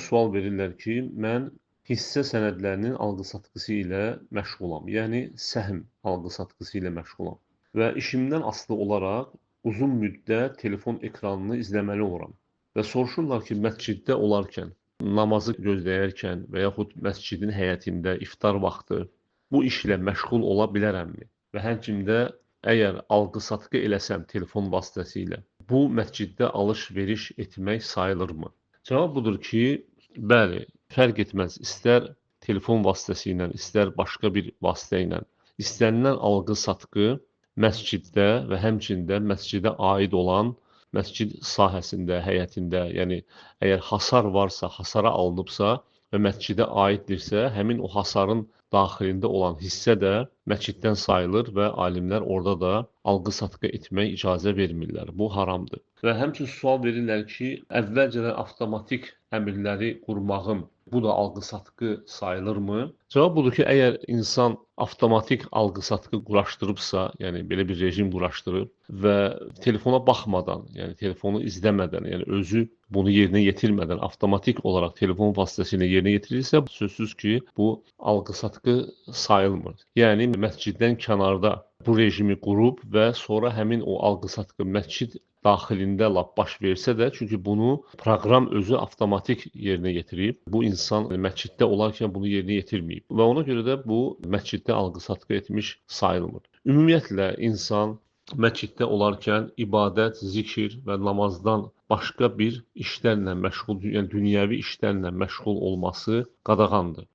sual verirlər ki, mən hissə sənədlərinin alqı-satqısı ilə məşğulam. Yəni səhm alqı-satqısı ilə məşğulam və işimdən asılı olaraq uzun müddət telefon ekranını izləməli oluram. Və soruşurlar ki, məsciddə olarkən, namazı gözləyərkən və yaxud məscidin həyətində iftar vaxtı bu işlə məşğul ola bilərəmmi? Və həmçində əgər alqı-satqı eləsəm telefon vasitəsilə, bu məsciddə alış-veriş etmək sayılırmı? Cavab budur ki, bəli, fərq etməz. İstər telefon vasitəsilə, istər başqa bir vasitə ilə istənilən alqı-satqı məsciddə və həmçində məscidə aid olan məscid sahəsində, həyətində, yəni əgər hasar varsa, hasara alınıbsa və məscidə aiddirsə, həmin o hasarın daxilində olan hissə də məsciddən sayılır və alimlər orada da alqı-satqı etmək icazə vermirlər. Bu haramdır. Və həmçinin sual verirlər ki, əvvəlcədən avtomatik əmrləri qurmağım bu da alqı-satqı sayılırmı? Cavab budur ki, əgər insan avtomatik alqı-satqı quraşdırıbsa, yəni belə bir rejim quraşdırıb və telefona baxmadan, yəni telefonu izləmədən, yəni özü bunu yerinə yetirmədən avtomatik olaraq telefon vasitəsilə yerinə yetirirsə, sözsüz ki, bu alqı-satqı sayılmır. Yəni məsciddən kənarda bu rejimi qurub və sonra həmin o alqı-satqı məscid daxilində lap baş versə də, çünki bunu proqram özü avtomatik yerinə yetirib. Bu insan məsciddə olarkən bunu yerinə yetirməyib və ona görə də bu məsciddə alqı-satqı etmiş sayılmır. Ümumiyyətlə insan məsciddə olarkən ibadət, zikir və namazdan başqa bir işlərlə məşğul, yəni dünyəvi işlərlə məşğul olması qadağandır.